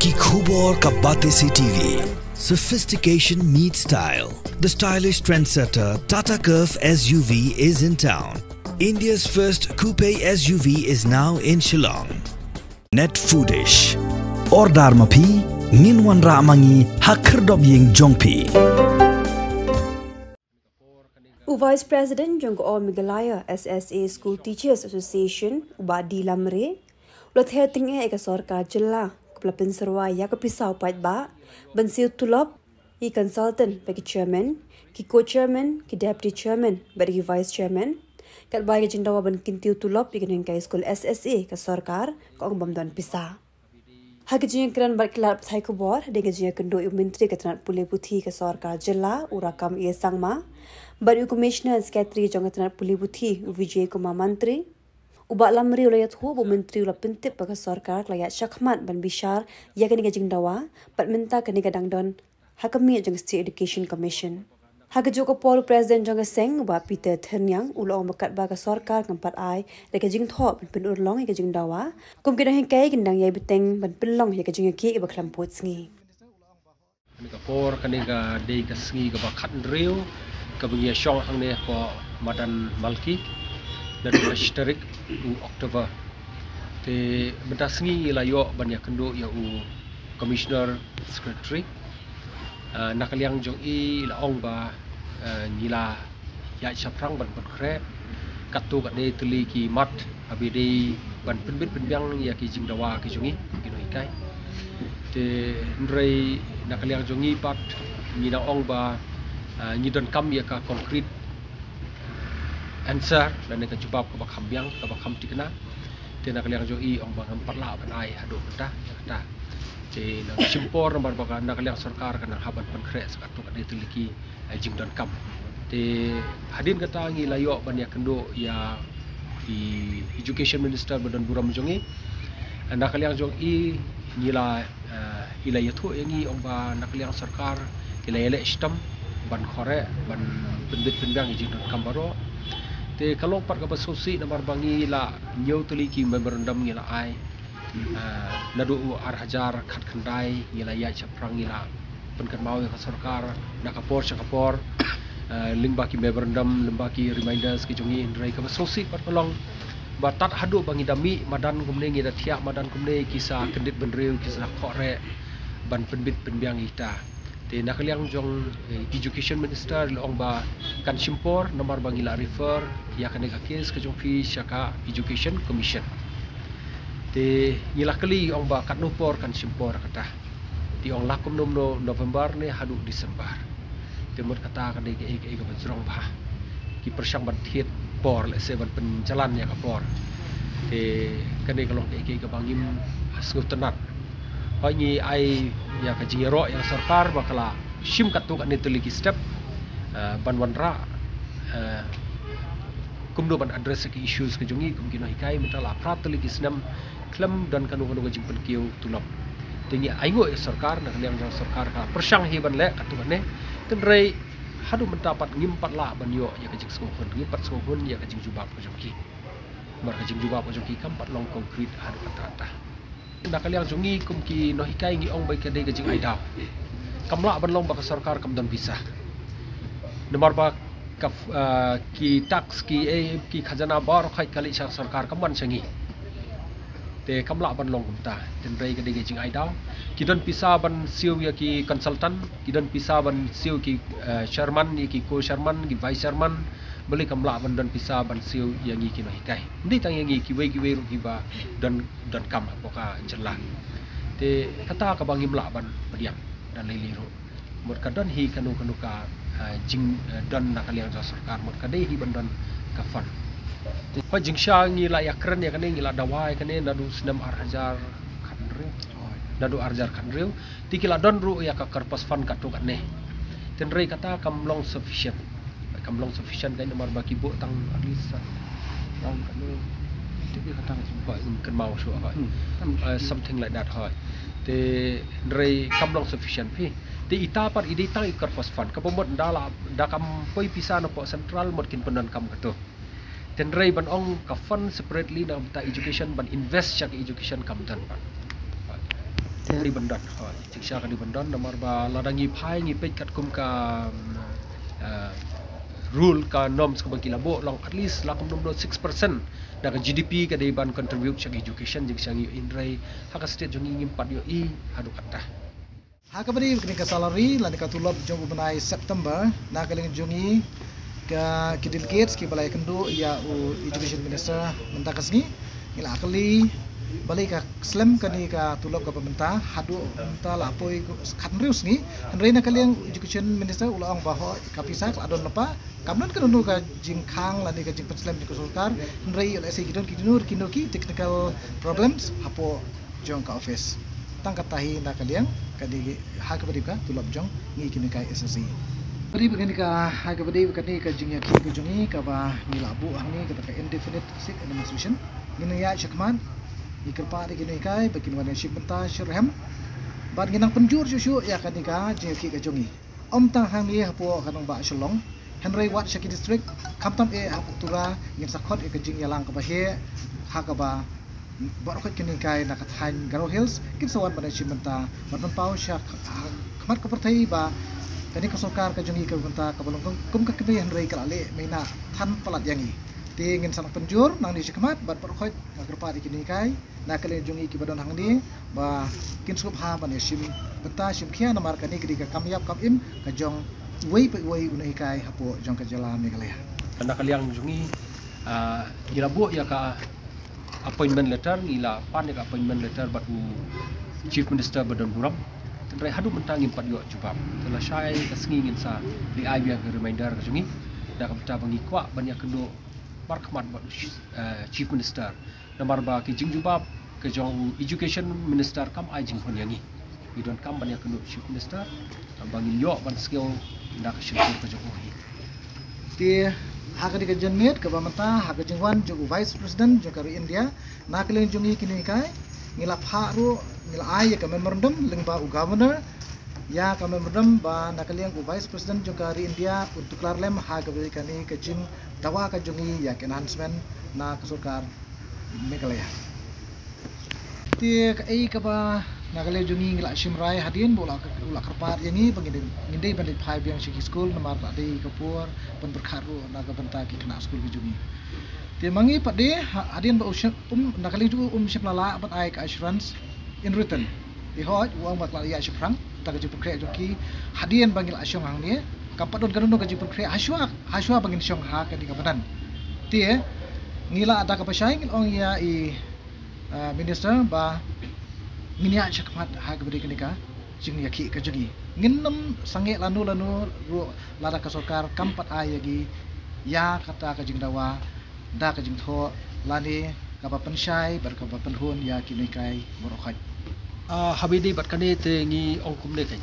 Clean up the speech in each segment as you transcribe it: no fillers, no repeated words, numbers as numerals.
की खबर का बातें से TV. Sophistication meets style. The stylish trendsetter Tata Curve SUV is in town. India's first coupe SUV is now in Shillong. Net Foodish. Ordar mapi nginwan ramangi hakerdob ying jongpi. Vice President Jongko Migalaya SSA School Teachers Association Ubadi Lamre Lother tinggal eka sorkar jela kepala Serwaya ke pisau pait ba bensil tulop i consultant bagi chairman ki co-chairman ki deputy chairman bagi vice chairman kat bagi jendawa ban kintiu tulop i kening kai school SSA ke sorkar ko bamdan pisah Hagajnya keran berkelap thai kubor dengan kendo menteri keterangan pulih putih ke sorkar jela urakam ia sangma baru komisioner sekretari jangka keterangan pulih putih Vijay Kumar Mantri ubak lamri ulayat hu bu menteri ulah pentip bagi sorkar kelayat syakmat ban bishar ia kini gajing dawa pat minta kini gadangdon hakami jangka State Education Commission Hagaju ko polu presiden jangka seng ubak Peter Ternyang ulah mekat bagi sorkar keempat ai dekat jing thop ban urlong ia gajing dawa kum kena hingkai gendang ia beteng ban pelong ia gajing ki iba kelamput sengi Kani ka por kani ka dei ka sengi ka bakat drill ka bengia syong hang ne ko madan malki dan historik u Oktober te benda sengi la yo ban ya kendo ya u commissioner secretary nakaliang jong I la ong ba nila ya chaprang ban kre katu ka dei tuli ki mat abi dei ban penbit penbiang ya ki jingdawa ki jongi ki noi kai te ndrei nakaliang jongi pat nila ong ba nyidon kam ya ka konkret answer dan ka jawab ka bakham biang ka bakham tikna te nakaliang jo I ong bang empat la ban ai hadu kata kata te na simpor nomor baka nakaliang sarkar kana haban pankre sakatu ka dei tuliki jingdon kam te hadin kata ngi layo ban ya kendo ya di education minister badan buram jongi nakaliang jong I nila ila yathu yangi ong ba nakaliang sarkar ila ele istam ban khore ban pendit pendang jingdon kam baro te kalau pat ka basosi nomor bangi la nyau tuliki memorandum ngila ai nadu ar hajar khat khandai ngila ya chaprang ngila penkan mau ka sarkar nakapor chakapor limbaki memorandum limbaki reminders ki jongi indrai ka basosi pat pelong batat hadu bangi dami madan kumne ngi da thia madan kumne kisa kendit benreu kisa khore ban penbit penbiang ita te nakaliang jong education minister long ba kan simpor nomor bangila refer ya kan ka case ka jong fi syaka education commission te ngila kali ong ba kan nupor kan simpor kata ti ong lakum no November ne hadu Desember te mut kata ka de ke ka bajrong ba ki persyang ban thiet por le se ban penjalan ya ka por te kan de kalong ke ka bangim asngu tenat hoi ni ai ya ka jingero yang sarkar bakala sim katu ka nituliki step ban wanra kumdo ban address ki issues ke jongi kum kino hikai mentala pratuliki snam klem dan kanu kanu jing penkiu tulap tingi aingo sarkar na yang sarkar ka persyang hi ban le katu ne tenrei hadu mendapat ngimpat la ban yo ya ka jing skohun ngimpat skohun ya ka jing jubab ko jongi mar ka jing jubab ko jongi kam pat long konkret hadu kata nakaliang jongi kum ki no hikai ngi ong bai ka de jing ai daw kamla ban long ba ka sarkar kam don pisah nomor ba ka ki tax ki khazana bar khai kali sarkar kam ban sangi te kamla ban long kumta ten rei ka de jing ai daw ki don pisah ban siu ya ki consultant ki don pisah ban siu ki chairman ki co-chairman ki vice chairman beli kamla ban don pisah ban siu yang ngi ki no hikai ndi tang yang ngi ki wei ru ki ba don kam boka jela te kata ka bangi mla ban padiam dan liliru mut kadon hi kanu ka jing don nakaliang sarkar mut kadai hi ban don ka fan ho jing sha ngi la ya kren ya kane ngi la dawai kane nadu senam ar hajar khandriu nadu arjar khandriu tikila don ru ya ka karpas fan katu kane ten rei kata kamlong sufficient kan nomor baki bo tang alisa tang kanu tibi kata ba kan mau shu something like that hoy te rei kamlong sufficient pi te ita par ide tang ikar fosfan ka bomot dala da kam poi pisa no po central mod kin penan kam kato ten rei ban ong ka fund separately na ta education ban invest cha education kam tan di Bandon jiksa kan di Bandon nomor ba ladangi pai ngi pej kat kum ka rule ka norms ka bagi labo long at least lakum nomor 6% daga GDP ka dei ban contribute sa education jiksa ngi indrai haka state jongi ngi 4 yo I hadu kata haka bari kini ka salary lan ka tulab jong ubnai September na kaling jongi ka delegates ki balai kendo ya education minister mentakasni ila akali balik ka slam kani ka tulab ka pemerintah hadu ta lapoi kan rius ni henry na kaliang education minister ulang bahwa kapisak adon lepa kamnon kan ka jingkhang lani ka jingpen slam ka sulkar henry ila sei kidon kinoki technical problems hapo jong ka office tang katahi na kaliang kadi hak ka tulab jong ngi kini kai SSC bari begini ka hak kani ka jingya ki jongi ka ba nilabu angni ka indefinite seat administration ngini ya syakman ikerpa di kini kai bakin wana ship benta shirham ban ginang penjur susu ya kanika jeki ka jongi om tang hangi hapo kanong ba shalong henry wat shaki district kamtam hapo tura ngin sakhot ka jing yalang ka bahe hakaba barokot kini kai nakathan garo hills kin sawan pada ship benta ban pau syak khamat ka perthai ba kani ka sarkar ka jongi ka benta ka balong kum ka kini henry ka ale meina than palat yangi ti ngin sang penjur nang di shikmat bat barokot ngagerpa di kini kai na kalian jungi ki badon hang ni ba kin sup ha ban shim beta shim khia na mar kani kidi ka kamyap kam im ka jong wei unai kai hapo jong ka jala Meghalaya na kaliang jungi girabu ya ka appointment letter ila pan ka appointment letter batu chief minister badon buram tendrai hadu mentang impat yo jubab telah syai ka sengi ngin sa di ai biang reminder ka jungi da ka beta bangi kwa banyak kendo parkmat batu chief minister nomor ba ki jing jubab ke jong education minister kam ai jing pon yangi idon kam ban yakunu chief minister bangin yo ban skill ndak syukur ke jong hi ti hak di kajian met ke bamata hak jing wan jong vice president jong kari India na kalian jongi kini kai ngila pharu ngila ai ka memorandum ling ba governor ya ka memorandum ba na kalian vice president jong kari India untuk klarlem hak beri kani ke jing dawa ka jongi ya enhancement na kesurkar Meghalaya ti kai ka ba nagale jungi ngila shimrai hadin bola kerpat yangi ngindai bandit phai biang shiki school namar ade kapur ban berkharu naga banta ki kena school ki jungi ti mangi pade hadin ba nagale ju shiplala bat ai ka assurance in written ti hoj uang bak la ya shiprang ta ka ju kre joki hadin bangil asyong hang ni kapadon kanuno ka ju kre haswa bangin syong ha ka di kabadan ti ngila ada kapasai ong ya minister ba nginya chakmat ha ka beri kenika jing yaki ka jungi nginnem sange lanu ru lara ka sarkar kampat ayagi ya kata ka jing dawa da ka jing tho lani ka ba pensai bar ka ba penhun ya kinikai borokhat habidi bat kane te ngi ong kumne kai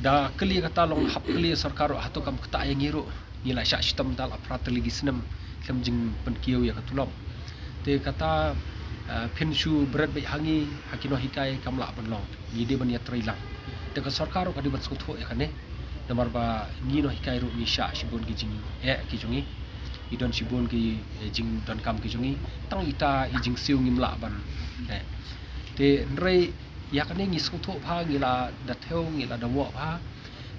da kali kata long hap kali sarkar hatu kam kata yangi ru ngila sya sistem dal aprat lagi senam kem jing penkiau ya katulom te kata penshu berat bai hangi hakino hikai kamla banlong ngide ban ya trailang te ka sarkar ka dibat skutho ya kane namar ba ngino hikai ru ni sya sibun ki jing ki jungi idon sibun ki jing don kam ki jungi tang ita jing siu ngimla ban te nrei ya kane ngi skutho pha ngila datheu ngila dawo pha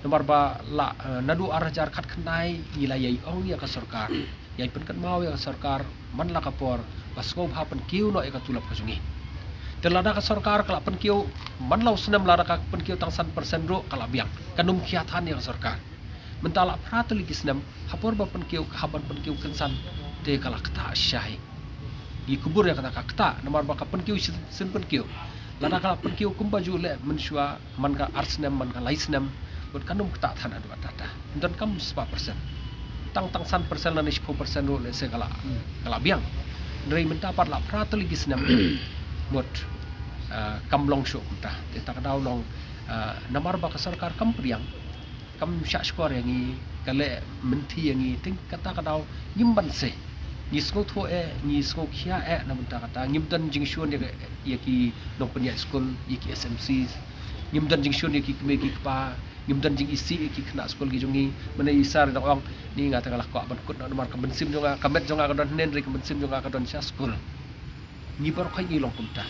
namar ba la nadu arajar khat khnai ngila yai ong ya ka sarkar yai penkan mau ya sarkar man la kapor basko bha pen kiu no ka tulap ka jungi telada ka sarkar kala pen kiu man lau senam lara ka pen kiu tang 100% ro kala biang kanum khiathan ya sarkar mentala pratli kisnam hapor ba pen kiu haban pen kiu kensan te kala kata syai di kubur ya kata kata nomor ba ka pen kiu sen pen kiu lada kala pen kiu kum baju le mensyua man ka arsnam man ka laisnam bot kanum kata than adu tata dan kam 100% tang 100% dan 10% ro le se kala biang ndrei mentapat la pratli kisnam mot kamlong syuk ta tak daw long namar ba ka sarkar kam priang kam sya skor yangi kale menti yangi ting kata daw nyimban se ni sko tho ni sko khia na menta kata ngimdan jingshon ya ki no penya school iki SMC ngimdan jingshon ya ki meki pa ngimdan jing isi ki kena school ki jungi mena isar da ong ni ngata kala ko ban kut nomor ka bensim jonga kamet jonga ka don nen ri ka bensim jonga ka don sya school ni bar khai ni long punta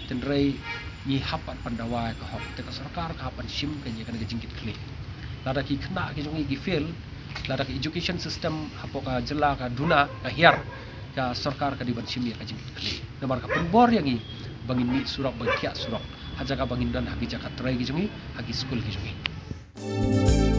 tenrei ni hapat pandawai ka hok te ka sarkar ka hapan sim ka ni kan ga jingkit kle lada ki khna ki jongi ki fail lada ki education system hapo ka jela ka duna ka hiar ka sarkar ka diban sim ya ka jingkit kle namar ka penbor yang i bangin mi surak bangkia surak haja ka bangin dan hagi jaka trai ki jongi hagi school ki jongi